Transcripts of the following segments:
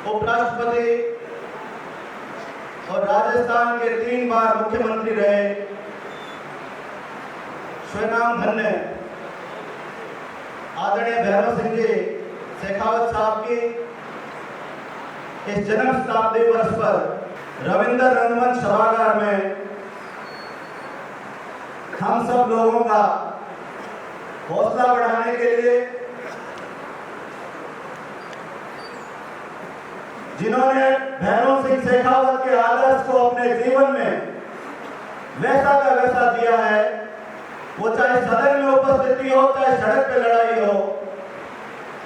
उपराष्ट्रपति और राजस्थान के 3 बार मुख्यमंत्री रहे स्वनाम धन्य आदरणीय भैरव सिंह जी शेखावत साहब की इस जन्म शताब्दी वर्ष पर रविंद्र रंगमंच सभागार में हम सब लोगों का हौसला बढ़ाने के लिए, जिन्होंने भैरव सिंह शेखावत के आदर्श को अपने जीवन में वैसा का वैसा दिया है, वो चाहे सदन में उपस्थिति हो चाहे सड़क पे लड़ाई हो,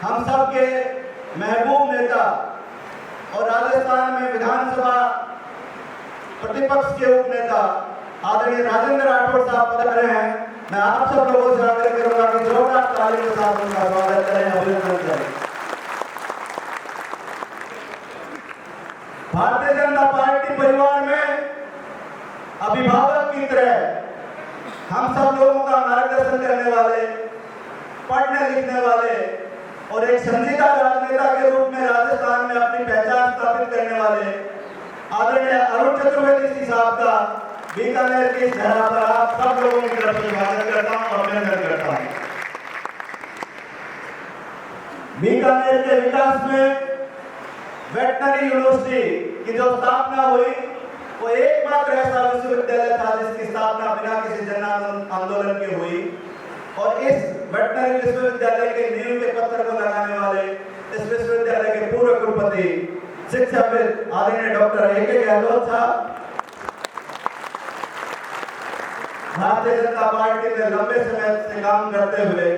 हम सब के महबूब नेता और राजस्थान में विधानसभा प्रतिपक्ष के उप नेता आदरणीय राजेंद्र राठौड़ साहब पधारे हैं। मैं आप सब लोगों से आग्रह करूंगा कि जोरदार ताली के साथ उनका स्वागत करें, अभिनंदन करें। भारतीय जनता पार्टी परिवार में अभिभावक की तरह हम सब लोगों का मार्गदर्शन करने वाले, पढ़ने लिखने वाले और एक संजीदा राजनेता के रूप में राजस्थान में अपनी पहचान स्थापित करने वाले आदरणीय अरुण चतुर्वेदी जी साहब का बीकानेर की धरा पर आप सब लोगों की तरफ से स्वागत करता हूं और अभिनंदन करता हूं। बीकानेर के विकास में वेटनरी यूनिवर्सिटी की जो स्थापना हुई वो एकमात्र ऐसा विश्वविद्यालय था जिसकी स्थापना बिना किसी जन आंदोलन के हुई, और इस वेटनरी विश्वविद्यालय के नींव के पत्थर को लगाने वाले इस विश्वविद्यालय के पूर्व कुलपति शिक्षाविद आदरणीय डॉक्टर ए.के. गहलोत साहब, भारतीय जनता पार्टी में लंबे समय से काम करते हुए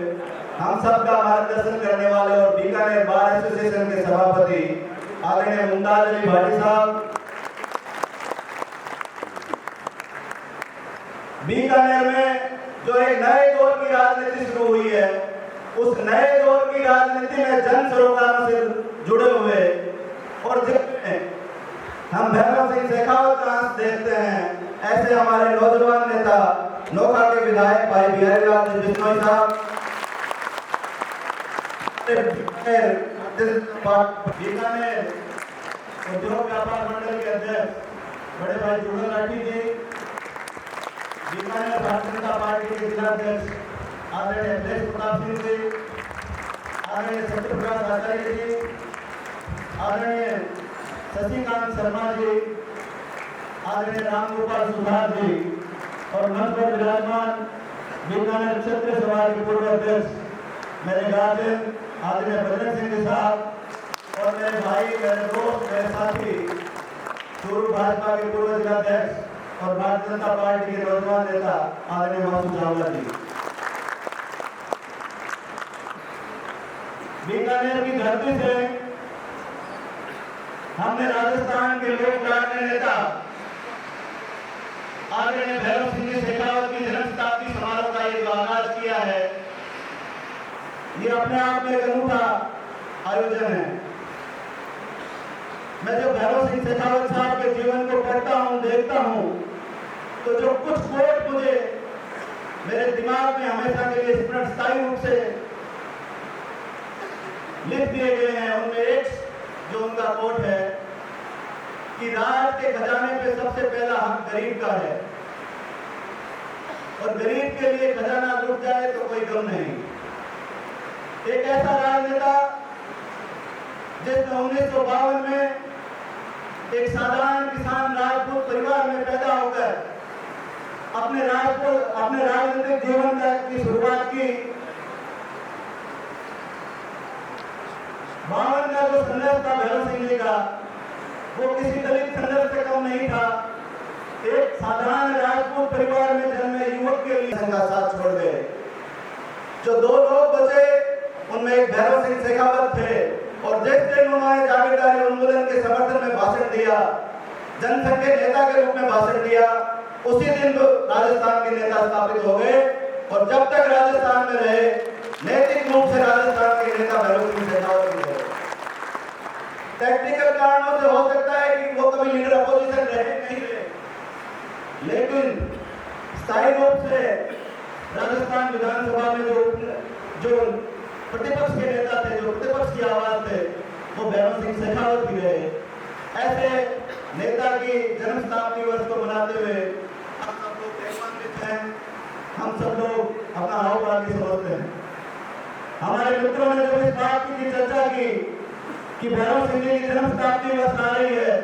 हम सबका मार्गदर्शन करने वाले और बीकानेर बार एसोसिएशन के सभापति आदरणीय मुमताज अली भाटी साहब, बीकानेर में जो एक नए दौर की राजनीति शुरू हुई है, उस नए दौर की राजनीति में जन सरोकारों से जुड़े हुए और जिसमें हम भैरव सिंह शेखावत का अंश देखते हैं, ऐसे हमारे नौजवान नेता नौका के विधायक भाई बिहारी लाल बिश्नोई साहब, बीकानेर उद्योग व्यापार मंडल के अध्यक्ष बड़े भाई जुगल लाठी जी, बीकानेर भारतीय जनता पार्टी के जिलाध्यक्ष आदरणीय अखिलेश प्रताप सिंह जी, आदरणीय सत्यप्रकाश आचार्य जी, आदरणीय शशिकांत शर्मा जी, आदरणीय रामगोपाल सुधार जी और मंच पर विराजमान बीकानेर क्षेत्रीय सभा के पूर्व अध्यक्ष मेरे गार्जियन आदरणीय बजरंग सिंह साहब और मेरे भाई, मेरे दोस्त, मेरे साथी चूरू भाजपा के पूर्व जिलाध्यक्ष और भारतीय जनता पार्टी के नौजवान नेता आदरणीय मासूम चावला जी। बीकानेर की धरती से हमने राजस्थान के लोक राजनीतिक नेता आदरणीय भैरव सिंह शेखावत की जन्म शताब्दी समारोह का ये आगाज किया है। ये अपने आप में एक अनूठा आयोजन है। मैं जब भैरव सिंह शेखावत साहब के जीवन को पढ़ता हूँ, देखता हूँ, तो जो कुछ कोट मुझे मेरे दिमाग में हमेशा के लिए स्थायी रूप से लिख दिए गए हैं, उनमें एक जो उनका कोट है कि राज के खजाने पे सबसे पहला हक गरीब का है और गरीब के लिए खजाना लूट जाए तो कोई गम नहीं। एक ऐसा राजनेता जिसने 1952 में एक साधारण किसान राजपूत परिवार में पैदा होकर अपने राजनीतिक जीवन की शुरुआत की। 52 का जो संघर्ष था भैरव सिंह जी का, वो किसी दलित संघर्ष से कम नहीं था। एक साधारण राजपूत परिवार में जन्मे युवक के लिए का साथ छोड़ गए। जो 2 लोग बचे उनमें एक भैरव सिंह शेखावत थे और जिस दिन उन्होंने जागीरदारी उन्मूलन के समर्थन में भाषण दिया, जनसंघ के नेता के रूप में भाषण दिया, उसी दिन तो राजस्थान के नेता स्थापित हो गए और जब तक राजस्थान में रहे नैतिक रूप से राजस्थान के नेता भैरव सिंह शेखावत रहे। टेक्निकल कारणों से हो सकता है कि वो कभी लीडर अपोजिशन रहे नहीं रहे, लेकिन स्थायी रूप से राजस्थान विधानसभा में जो प्रतिपक्ष के नेता थे, जो प्रतिपक्ष की आवाज थे, वो भैरव सिंह शेखावत ही रहे। ऐसे नेता की जन्म शताब्दी वर्ष को मनाते हुए हम सब लोग गौरवान्वित हैं, हम सब लोग अपना हाव भाव समझते हैं। हमारे मित्रों ने जब इस बात की चर्चा की कि भैरव सिंह जी की जन्म शताब्दी वर्ष आ रही है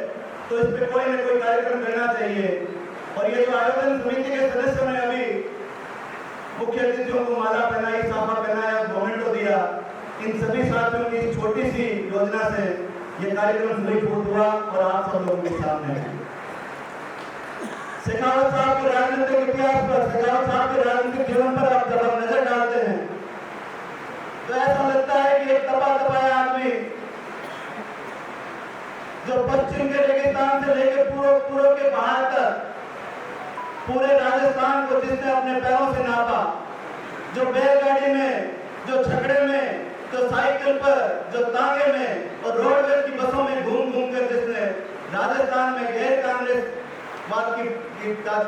तो इस पे कोई न कोई कार्यक्रम करना चाहिए। और ये जो आयोजन समिति के सदस्यों ने अभी मुख्य अतिथियों को माला पहनाई, साफा पहनाया, मोमेंटो दिया, इन सभी साथियों की छोटी सी योजना से ये कार्यक्रम फलीभूत हुआ और आप सब लोगों के सामने है। शेखावत साहब के राजनीतिक इतिहास पर, शेखावत साहब के राजनीतिक जीवन पर आप जब हम नजर डालते हैं तो ऐसा लगता है कि एक तपा तपाया आदमी जो पश्चिम के रेगिस्तान से लेकर पूर्व के पहाड़ तक पूरे राजस्थान को जिसने अपने पैरों से नापा, जो बैलगाड़ी में, जो छकड़े में, जो साइकिल पर, जो तांगे में और रोडवेज की बसों में घूम घूम कर जिसने राजस्थान में गैर कांग्रेस बात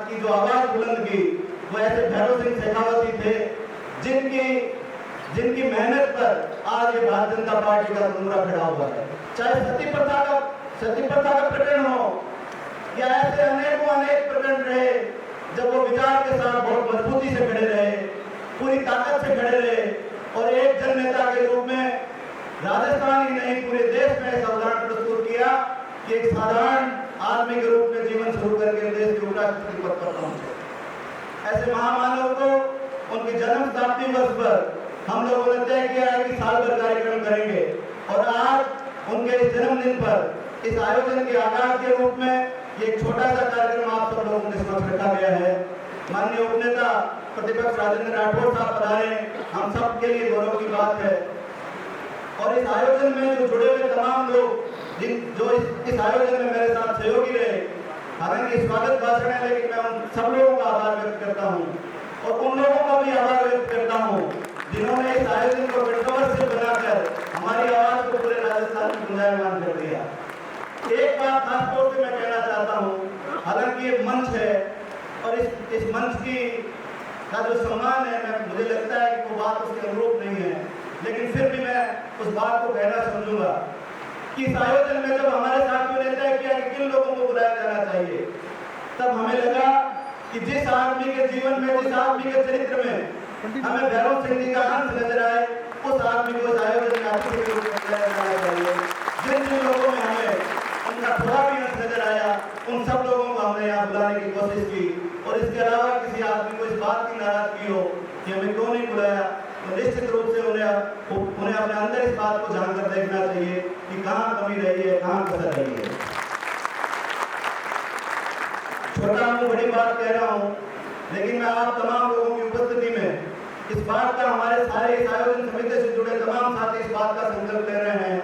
की जो आवाज बुलंद की, वो ऐसे भैरव सिंह शेखावत ही थे जिनकी मेहनत पर आज ये भारतीय जनता पार्टी का तुमरा खड़ा हुआ है। चाहे सती प्रथा का प्रकरण हो या ऐसे अनेक प्रकरण रहे जब वो विचार के साथ बहुत मजबूती से खड़े रहे, पूरी ताकत से खड़े रहे और एक जन नेता के रूप में राजस्थान ही नहीं पूरे देश में ऐसा उदाहरण प्रस्तुत किया कि एक साधारण आदमी के रूप में जीवन शुरू करके देश के उपराष्ट्रपति पद पर पहुंचे। ऐसे महामानव को उनके जन्म शताब्दी वर्ष पर हम लोगों ने तय किया है कि साल भर कार्यक्रम करेंगे और आज उनके इस जन्मदिन पर इस आयोजन के आगाज के रूप में ये एक छोटा सा कार्यक्रम आप सब लोगों के समक्ष रखा गया है। माननीय उपनेता प्रतिपक्ष राजेंद्र राठौड़ साहब पधारे, हम सब के लिए गौरव की बात है। और इस आयोजन में जो जुड़े हुए तमाम लोग जो इस आयोजन में मेरे साथ सहयोगी रहे, हालांकि स्वागत भाषण है लेकिन मैं उन सब लोगों का आभार व्यक्त करता हूँ और उन लोगों का भी आभार व्यक्त करता हूँ जिन्होंने इस आयोजन को कंट्रोवर्सी बनाकर हमारी आवाज को पूरे राजस्थान में गुंजायमान कर दिया। एक बात खास तौर पे मैं कहना चाहता हूँ, हालांकि ये मंच है और इस मंच की का जो सम्मान है, मुझे लगता है कि वो बात उसके अनुरूप नहीं है, लेकिन फिर भी मैं उस बात को कहना समझूंगा कि इस आयोजन में जब हमारे साथियों ने तय किया कि किन लोगों को बुलाया जाना चाहिए, तब हमें लगा कि जिस आदमी के जीवन में, जिस आदमी के चरित्र में हमें भैरव सिंह जी का अंश नजर आए, उस आदमी को इस आयोजन में अतिथि के रूप में बुलाया जाना चाहिए। जिन लोगों में हमें उनका थोड़ा भी अंश नजर आया, उन सब लोगों को हमने यहाँ बुलाने की कोशिश की और इसके अलावा किसी आदमी को इस बात की नाराजगी हो कि हमें क्यों नहीं बुलाया, तो निश्चित रूप से उन्हें अपने अंदर इस बात को झांक कर देखना चाहिए कि कहाँ कमी रही है, कहाँ कसर रही है। छोटा हूँ, बड़ी बात कह रहा हूँ, लेकिन मैं आप तमाम लोगों की उपस्थिति में इस बात का, हमारे सारे इस आयोजन समिति से जुड़े तमाम साथी इस बात का संकल्प ले रहे हैं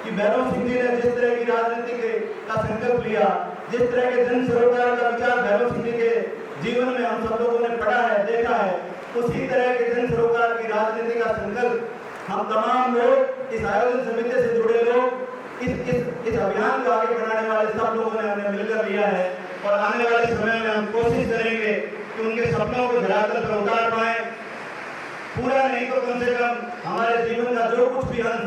कि भैरव सिंह जी ने जिस तरह की राजनीति का संकल्प लिया, जिस तरह के जन सरोकार का विचार भैरव सिंह जी के जीवन में हम सब लोगों ने पढ़ा है, देखा है, उसी तरह के जन सरोकार की राजनीति का संकल्प हम तमाम लोग, इस आयोजन समिति से जुड़े लोग, इस अभियान को आगे बढ़ाने वाले सब लोगों ने हमने मिलकर लिया है और आने वाले समय में हम कोशिश करेंगे कि उनके सपनों को धरातल पर उतार पाए। पूरा नहीं तो कम से कम हमारे जीवन का जो कुछ भी अंश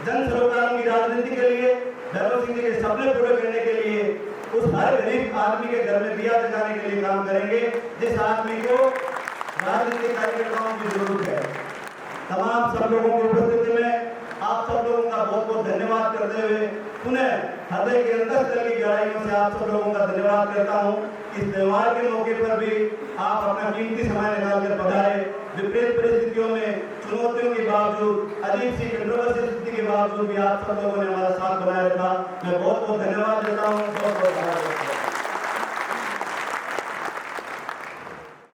जन सरोकारों की राजनीति के लिए, भैरव सिंह जी के सपने पूरे करने के लिए, उस हर गरीब आदमी के घर में दिया जलाने के लिए काम करेंगे जिस आदमी को राजनीतिक कार्यकर्ताओं की जरूरत है। तमाम सब लोगों की उपस्थिति में आप सब लोगों का बहुत बहुत धन्यवाद करते हुए पुनः हृदय के अंतःस्थल की गहराइयों से आप सब लोगों का धन्यवाद करता हूँ। इस त्योहार के मौके पर भी आप अपना कीमती समय निकालकर पधारे। विपरीत परिस्थितियों में, चुनौतियों के बावजूद, अजीब सी कंट्रोवर्सी स्थिति के बावजूद भी आप सब लोगों ने हमारा साथ बनाया रखा। मैं बहुत बहुत धन्यवाद देता हूँ। बहुत बहुत